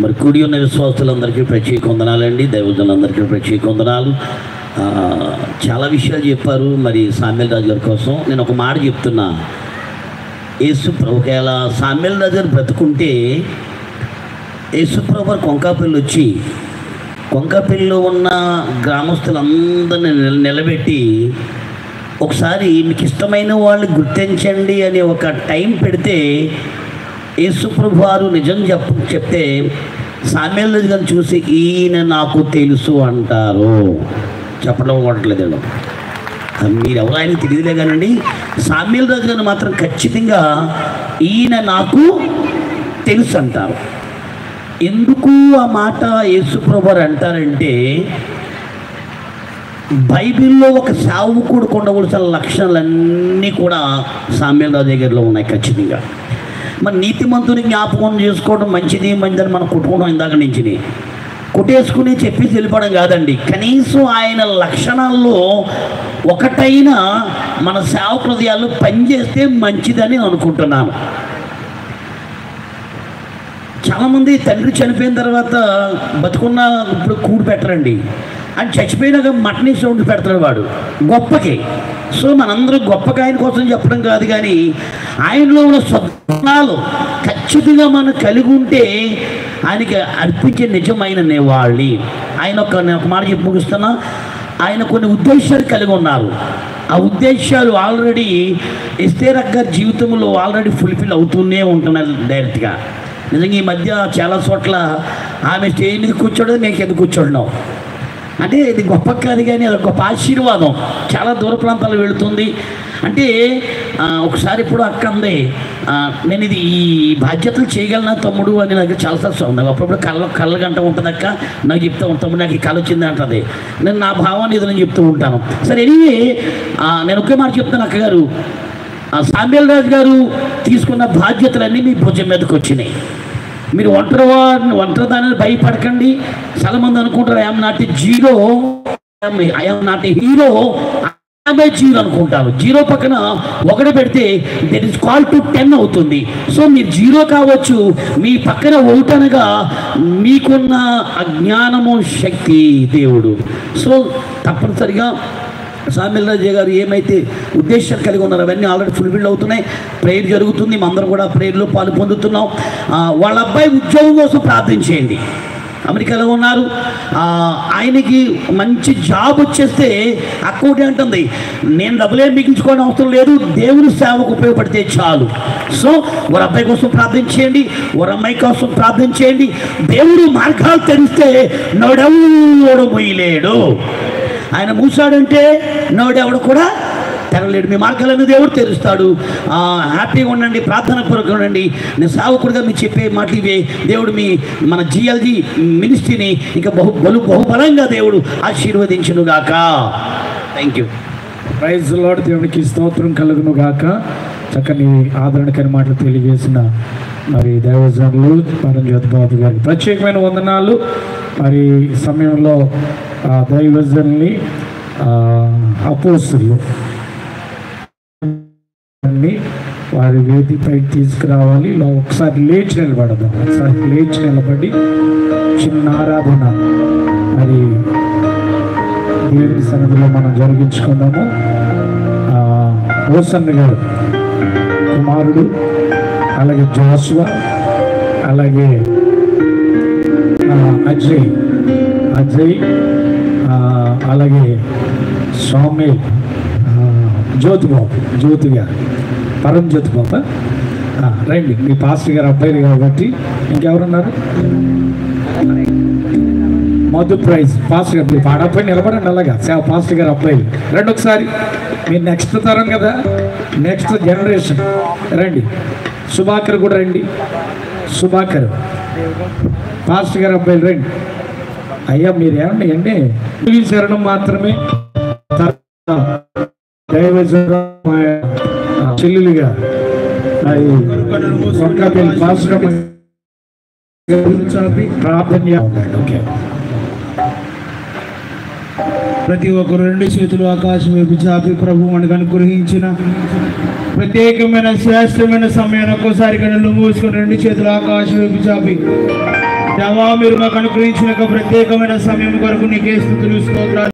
మరి కూడి ఉన్న విశ్వాసులందరికీ ప్రత్యేక వందనాలండి, దైవజనులందరికీ ప్రత్యేక వందనాలు. చాలా విషయాలు చెప్పారు. మరి సామ్యుల్ రాజు గారి కోసం నేను ఒక మాట చెప్తున్నా. ఒకవేళ సామ్యుల్ రాజు గారు బ్రతుకుంటే యేసుప్రభు కొంకాపల్లి వచ్చి కొంకాపల్లిలో ఉన్న గ్రామస్తులందరినీ నిలబెట్టి ఒకసారి మీకు ఇష్టమైన వాళ్ళు గుర్తించండి అని ఒక టైం పెడితే యేసుప్రభు వారు నిజం చెప్తే సామ్యుల్ రాజు గారిని చూసి ఈయన నాకు తెలుసు అంటారు. చెప్పడం కొట్టలేదండి. మీరు ఎవరు ఆయనకు తెలియదులే కానండి, సామ్యుల్ రాజు గారిని మాత్రం ఖచ్చితంగా ఈయన నాకు తెలుసు అంటారు. ఎందుకు ఆ మాట యేసుప్రభు వారు అంటారంటే, బైబిల్లో ఒక సేవకుడు ఉండవలసిన లక్షణాలన్నీ కూడా సామ్యుల్ రాజు దగ్గరలో ఉన్నాయి ఖచ్చితంగా. మరి నీతిమంతుని జ్ఞాపకం చేసుకోవడం మంచిది మంచిదని మనం కుట్టుకోవడం ఇందాక నుంచి కొట్టేసుకుని చెప్పి వెళ్ళిపోవడం కాదండి. కనీసం ఆయన లక్షణాల్లో ఒకటైనా మన సేవక హృదయాలు పనిచేస్తే మంచిదని నేను అనుకుంటున్నాను. చాలామంది తండ్రి చనిపోయిన తర్వాత బతుకున్న ఇప్పుడు కూడు పెట్టరండి, అని చచ్చిపోయినాక మటనీ సౌండ్ పెడతాడు వాడు గొప్పకి. సో మనందరూ గొప్పగా ఆయన కోసం చెప్పడం కాదు, కానీ ఆయనలో ఉన్న సద్గుణాలు ఖచ్చితంగా మనం కలిగి ఉంటే ఆయనకి అర్పించే నిజమైన నివాళి. నేను ఒక మాట చెప్పి ముగిస్తున్నా. ఆయన కొన్ని ఉద్దేశాలు కలిగి ఉన్నారు. ఆ ఉద్దేశాలు ఆల్రెడీ ఎస్తేర్ గారి జీవితంలో ఆల్రెడీ ఫుల్ఫిల్ అవుతూనే ఉంటున్నారు డైరెక్ట్గా. నిజంగా ఈ మధ్య చాలా చోట్ల ఆమె స్టేజ్ మీద కూర్చోడం, మేము కింద కూర్చోడం అంటే ఇది గొప్ప కాదు, కానీ అది గొప్ప ఆశీర్వాదం. చాలా దూర ప్రాంతాలు వెళుతుంది. అంటే ఒకసారి ఇప్పుడు అక్క అంది, నేను ఇది ఈ బాధ్యతలు చేయగలనా తమ్ముడు అని నాకు చాలాసార్లు ఉంది. అప్పుడప్పుడు కళ్ళ గంట ఉంటుంది అక్క, నాకు చెప్తూ ఉంటాము నాకు ఈ కళ వచ్చింది అంటుంది. నేను నా భావాన్ని ఏదో నేను చెప్తూ ఉంటాను. సరే ఎనివే నేను ఒకే మాట చెప్తాను అక్కగారు, సామ్యుల్ రాజు గారు తీసుకున్న బాధ్యతలన్నీ మీ భుజం మీదకి వచ్చినాయి. మీరు ఒంటరిదాన్ని భయపడకండి. చాలామంది అనుకుంటారు I'm not a zero, I'm not a hero, zero అనుకుంటారు. జీరో పక్కన ఒకటి పెడితే దట్ ఈస్ కాల్ టు 10 అవుతుంది. సో మీరు జీరో కావచ్చు, మీ పక్కన ఒకటనగా మీకున్న అజ్ఞానము శక్తి దేవుడు. సో తప్పనిసరిగా సామ్యుల్ రాజు గారు ఏమైతే ఉద్దేశాలు కలిగి ఉన్నారో అవన్నీ ఆల్రెడీ ఫుల్ఫిల్ అవుతున్నాయి. ప్రేయర్ జరుగుతుంది, అందరం కూడా ప్రేయర్లో పాలు పొందుతున్నాం. వాళ్ళ అబ్బాయి ఉద్యోగం కోసం ప్రార్థించేయండి. అమెరికాలో ఉన్నారు, ఆయనకి మంచి జాబ్ వచ్చేస్తే అక్కడే అంటుంది, నేను డబ్బులేం మిగిల్చుకోవడం అవసరం లేదు, దేవుని సేవకు ఉపయోగపడితే చాలు. సో వారి అబ్బాయి కోసం ప్రార్థించేయండి, వారి అమ్మాయి కోసం ప్రార్థించేయండి. దేవుడు మార్గాలు తెరిస్తే నోడెవడు మొయ్యలేడు. ఆయన మూసాడంటే నోడెవడు కూడా తెరలేడు. మీ మార్గాలను దేవుడు తెరుస్తాడు. హ్యాపీగా ఉండండి, ప్రార్థన పూర్వకంగా ఉండండి. నేను సేవకుడిగా మీరు చెప్పే మాటలు ఇవే. దేవుడు మన జిఎల్జీ మినిస్ట్రీని ఇంకా బహుబలంగా దేవుడు ఆశీర్వదించును గాక. Thank you. Praise Lord. దేవునికి స్తోత్రం కలుగును గాక. చక్కని ఆదరణకర మాటలు తెలియజేసిన మరి దైవజనులు పరంజ్యోతి బాబు గారికి ప్రత్యేకమైన వందనాలు. మరి సమయంలో దైవజనుల్ని అపోస్తులు వారి వేదికపైకి తీసుకురావాలి. ఒకసారి లేచి నిలబడదాం. ఒకసారి లేచి నిలబడి చిన్న ఆరాధన మరి దేవుని సన్నిధిలో మనం జరిగించుకున్నాము. హోసన్న గారు కుమారుడు, అలాగే జోషువా, అలాగే అజయ్, అలాగే స్వామి జ్యోతి గారు, పరంజ్యోతి బాబు రండి. మీ పాస్టర్ గారు అబ్బాయిలు కాబట్టి ఇంకెవరున్నారు? మధు ప్రైజ్ పాస్టర్ గారు పాడపై నిలబడండి. అలాగా పాస్టర్ గారు అబ్బాయిలు రండి. ఒకసారి మీరు నెక్స్ట్ తరం కదా, నెక్స్ట్ జనరేషన్ రండి. సుభాకర్ కూడా రండి. సుభాకర్ పాస్టర్ గారు అబ్బాయిలు రండి. అయ్యా మీరు ఏమండి అండి శరణం మాత్రమే చెల్లులుగా ప్రార్థన. ఓకే, ప్రతి ఒక్కరు రెండు చేతులు ఆకాశం వైపు చాపి ప్రభు మనకు అనుగ్రహించిన ప్రత్యేకమైన శ్రేష్టమైన సమయాన్ని ఒక్కోసారి కళ్ళు మూసుకొని రెండు చేతులు ఆకాశం వైపు చాపి దేవా మీరు మాకు అనుగ్రహించిన ప్రత్యేకమైన సమయం కొరకు నీకే స్తుతులు స్తోత్రాలు